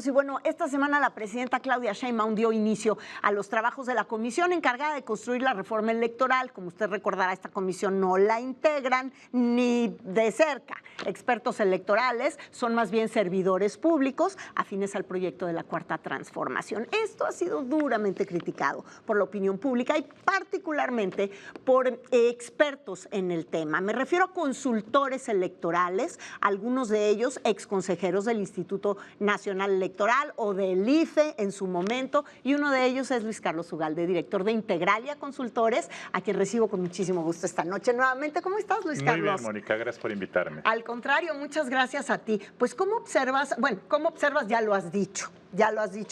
Y bueno, esta semana la presidenta Claudia Sheinbaum dio inicio a los trabajos de la comisión encargada de construir la reforma electoral. Como usted recordará, esta comisión no la integran ni de cerca expertos electorales, son más bien servidores públicos afines al proyecto de la Cuarta Transformación. Esto ha sido duramente criticado por la opinión pública y particularmente por expertos en el tema. Me refiero a consultores electorales, algunos de ellos exconsejeros del Instituto Nacional Electoral o del IFE en su momento, y uno de ellos es Luis Carlos Ugalde, director de Integralia Consultores, a quien recibo con muchísimo gusto esta noche nuevamente. ¿Cómo estás, Luis Carlos? Muy bien, Mónica, gracias por invitarme. Al contrario, muchas gracias a ti. Pues, ¿cómo observas? Bueno, ¿cómo observas? Ya lo has dicho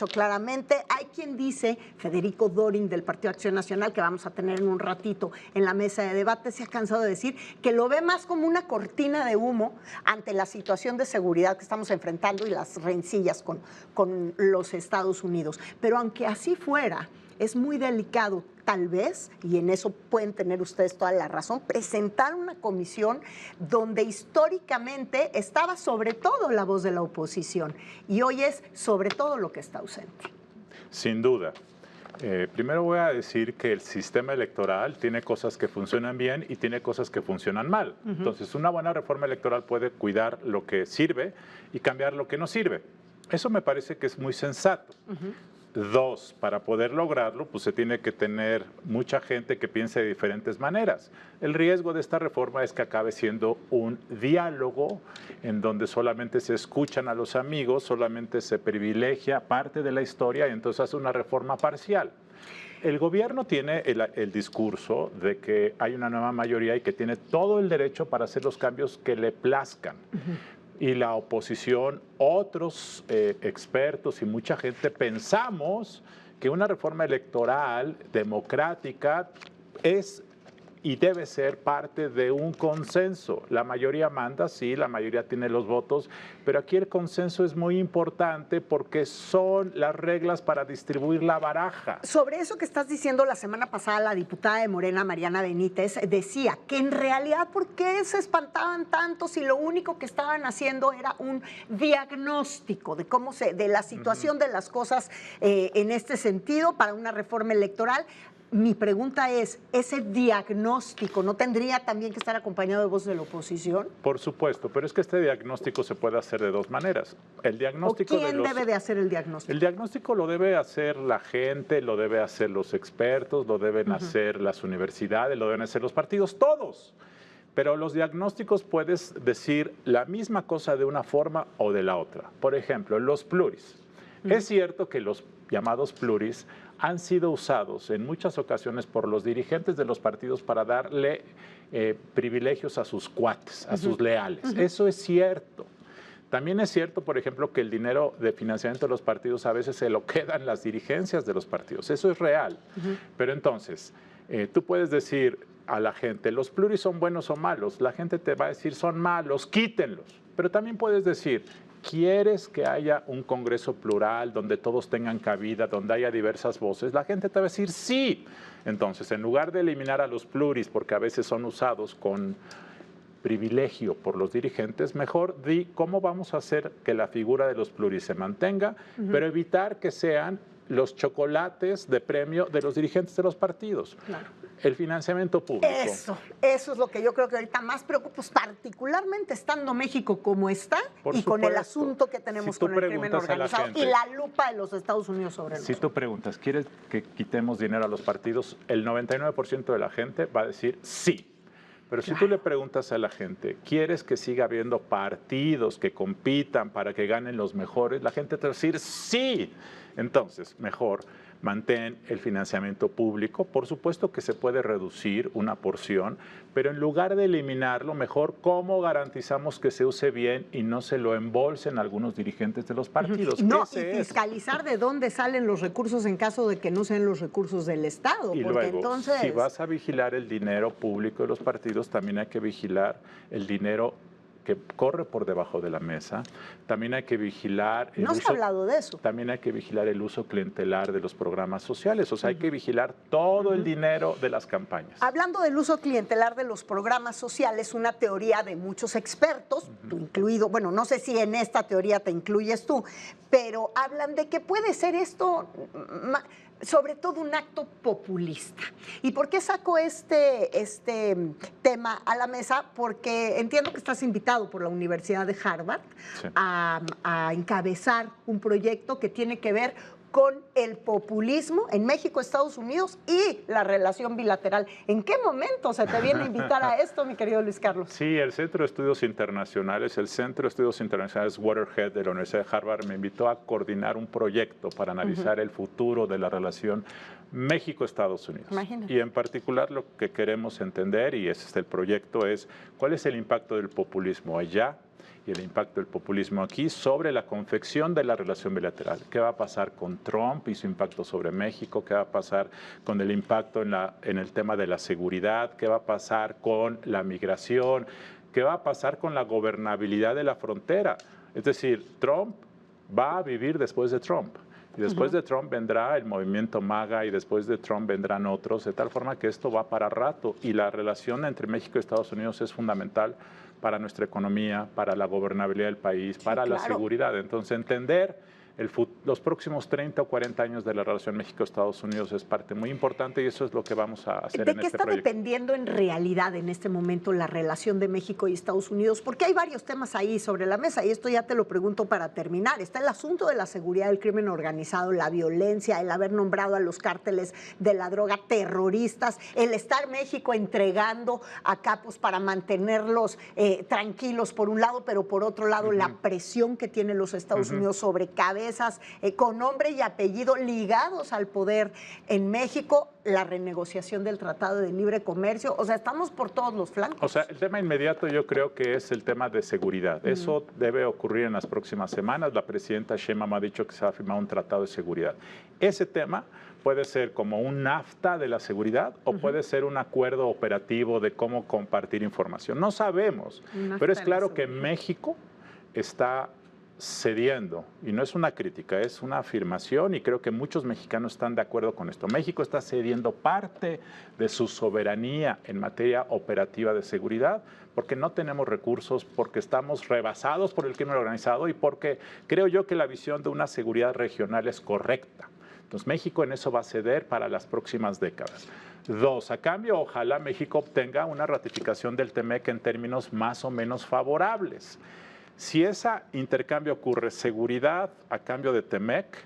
claramente. Hay quien dice, Federico Dorin del Partido Acción Nacional, que vamos a tener en un ratito en la mesa de debate, se ha cansado de decir que lo ve más como una cortina de humo ante la situación de seguridad que estamos enfrentando y las rencillas con los Estados Unidos. Pero aunque así fuera, es muy delicado, tal vez, y en eso pueden tener ustedes toda la razón, presentar una comisión donde históricamente estaba sobre todo la voz de la oposición y hoy es sobre todo lo que está ausente. Sin duda. Primero voy a decir que el sistema electoral tiene cosas que funcionan bien y tiene cosas que funcionan mal. Entonces, una buena reforma electoral puede cuidar lo que sirve y cambiar lo que no sirve. Eso me parece que es muy sensato. Dos, para poder lograrlo, pues se tiene que tener mucha gente que piense de diferentes maneras. El riesgo de esta reforma es que acabe siendo un diálogo en donde solamente se escuchan a los amigos, solamente se privilegia parte de la historia y entonces hace una reforma parcial. El gobierno tiene el discurso de que hay una nueva mayoría y que tiene todo el derecho para hacer los cambios que le plazcan. Y la oposición, otros expertos y mucha gente pensamos que una reforma electoral democrática es y debe ser parte de un consenso. La mayoría manda, sí, la mayoría tiene los votos, pero aquí el consenso es muy importante porque son las reglas para distribuir la baraja. Sobre eso que estás diciendo, la semana pasada la diputada de Morena, Mariana Benítez, decía que en realidad, ¿por qué se espantaban tanto si lo único que estaban haciendo era un diagnóstico de cómo de la situación de las cosas en este sentido para una reforma electoral? Mi pregunta es, ¿ese diagnóstico no tendría también que estar acompañado de voz de la oposición? Por supuesto, pero es que este diagnóstico se puede hacer de dos maneras. El diagnóstico ¿Quién debe de hacer el diagnóstico? El diagnóstico lo debe hacer la gente, lo debe hacer los expertos, lo deben hacer las universidades, lo deben hacer los partidos, todos. Pero los diagnósticos puedes decir la misma cosa de una forma o de la otra. Por ejemplo, los pluris. Es cierto que los llamados pluris han sido usados en muchas ocasiones por los dirigentes de los partidos para darle privilegios a sus cuates, a sus leales. Eso es cierto. También es cierto, por ejemplo, que el dinero de financiamiento de los partidos a veces se lo quedan las dirigencias de los partidos. Eso es real. Pero entonces, tú puedes decir a la gente, los pluris son buenos o malos. La gente te va a decir, son malos, quítenlos. Pero también puedes decir, ¿quieres que haya un Congreso plural donde todos tengan cabida, donde haya diversas voces? La gente te va a decir sí. Entonces, en lugar de eliminar a los pluris, porque a veces son usados con privilegio por los dirigentes, mejor di cómo vamos a hacer que la figura de los pluris se mantenga, pero evitar que sean los chocolates de premio de los dirigentes de los partidos. Claro. El financiamiento público. Eso es lo que yo creo que ahorita más preocupa, particularmente estando México como está y con el asunto que tenemos con el crimen organizado y la lupa de los Estados Unidos sobre nosotros. Si tú preguntas, ¿quieres que quitemos dinero a los partidos? El 99% de la gente va a decir sí. Pero si tú le preguntas a la gente, ¿quieres que siga habiendo partidos que compitan para que ganen los mejores? La gente te va a decir sí. Entonces, mejor mantén el financiamiento público. Por supuesto que se puede reducir una porción, pero en lugar de eliminarlo, mejor cómo garantizamos que se use bien y no se lo embolsen algunos dirigentes de los partidos. No, y fiscalizar de dónde salen los recursos en caso de que no sean los recursos del Estado. Y porque luego, entonces, si vas a vigilar el dinero público de los partidos, también hay que vigilar el dinero que corre por debajo de la mesa. También hay que vigilar el No se ha hablado de eso. También hay que vigilar el uso clientelar de los programas sociales. O sea, hay que vigilar todo el dinero de las campañas. Hablando del uso clientelar de los programas sociales, una teoría de muchos expertos, tú incluido, bueno, no sé si en esta teoría te incluyes tú, pero hablan de que puede ser esto sobre todo un acto populista. ¿Y por qué saco este tema a la mesa? Porque entiendo que estás invitado por la Universidad de Harvard a encabezar un proyecto que tiene que ver con el populismo en México, Estados Unidos y la relación bilateral. ¿En qué momento se te viene a invitar a esto, mi querido Luis Carlos? Sí, el Centro de Estudios Internacionales, el Centro de Estudios Internacionales Waterhead de la Universidad de Harvard me invitó a coordinar un proyecto para analizar el futuro de la relación México-Estados Unidos. Imagínate. Y en particular lo que queremos entender, y ese es el proyecto, es cuál es el impacto del populismo allá y el impacto del populismo aquí sobre la confección de la relación bilateral. ¿Qué va a pasar con Trump y su impacto sobre México? ¿Qué va a pasar con el impacto en el tema de la seguridad? ¿Qué va a pasar con la migración? ¿Qué va a pasar con la gobernabilidad de la frontera? Es decir, Trump va a vivir después de Trump. Y después de Trump vendrá el movimiento MAGA y después de Trump vendrán otros, de tal forma que esto va para rato. Y la relación entre México y Estados Unidos es fundamental para nuestra economía, para la gobernabilidad del país, para la seguridad. Entonces, entender los próximos 30 o 40 años de la relación México-Estados Unidos es parte muy importante y eso es lo que vamos a hacer en este proyecto. ¿De qué está dependiendo en realidad en este momento la relación de México y Estados Unidos? Porque hay varios temas ahí sobre la mesa y esto ya te lo pregunto para terminar. Está el asunto de la seguridad del crimen organizado, la violencia, el haber nombrado a los cárteles de la droga terroristas, el estar México entregando a capos para mantenerlos tranquilos por un lado, pero por otro lado la presión que tienen los Estados Unidos sobre cabezas con nombre y apellido ligados al poder en México, la renegociación del Tratado de Libre Comercio, o sea, estamos por todos los flancos. O sea, el tema inmediato yo creo que es el tema de seguridad. Eso debe ocurrir en las próximas semanas. La presidenta Sheinbaum ha dicho que se va a firmar un tratado de seguridad. Ese tema puede ser como un NAFTA de la seguridad o puede ser un acuerdo operativo de cómo compartir información. No sabemos, pero es claro que México está cediendo, y no es una crítica, es una afirmación y creo que muchos mexicanos están de acuerdo con esto. México está cediendo parte de su soberanía en materia operativa de seguridad porque no tenemos recursos, porque estamos rebasados por el crimen organizado y porque creo yo que la visión de una seguridad regional es correcta. Entonces México en eso va a ceder para las próximas décadas. Dos, a cambio, ojalá México obtenga una ratificación del TEMEC en términos más o menos favorables. Si ese intercambio ocurre, seguridad a cambio de TEMEC,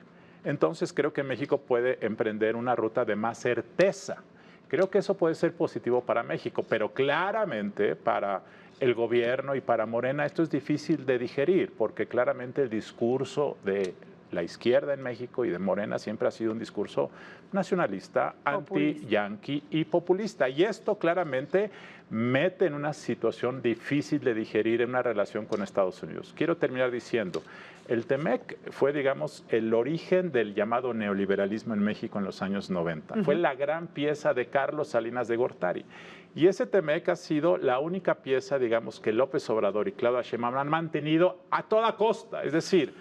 entonces creo que México puede emprender una ruta de más certeza. Creo que eso puede ser positivo para México, pero claramente para el gobierno y para Morena esto es difícil de digerir, porque claramente el discurso de la izquierda en México y de Morena siempre ha sido un discurso nacionalista, anti-yanqui y populista. Y esto claramente mete en una situación difícil de digerir en una relación con Estados Unidos. Quiero terminar diciendo, el TEMEC fue, digamos, el origen del llamado neoliberalismo en México en los años 90. Fue la gran pieza de Carlos Salinas de Gortari. Y ese TEMEC ha sido la única pieza, digamos, que López Obrador y Claudia Sheinbaum han mantenido a toda costa. Es decir,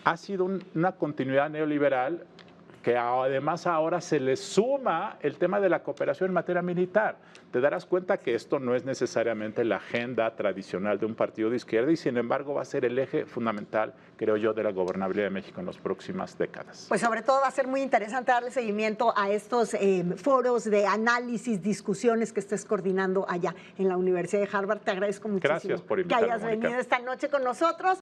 ha sido una continuidad neoliberal que además ahora se le suma el tema de la cooperación en materia militar. Te darás cuenta que esto no es necesariamente la agenda tradicional de un partido de izquierda y sin embargo va a ser el eje fundamental, creo yo, de la gobernabilidad de México en las próximas décadas. Pues sobre todo va a ser muy interesante darle seguimiento a estos foros de análisis, discusiones que estés coordinando allá en la Universidad de Harvard. Te agradezco muchísimo. Gracias por invitarme, que hayas venido esta noche con nosotros.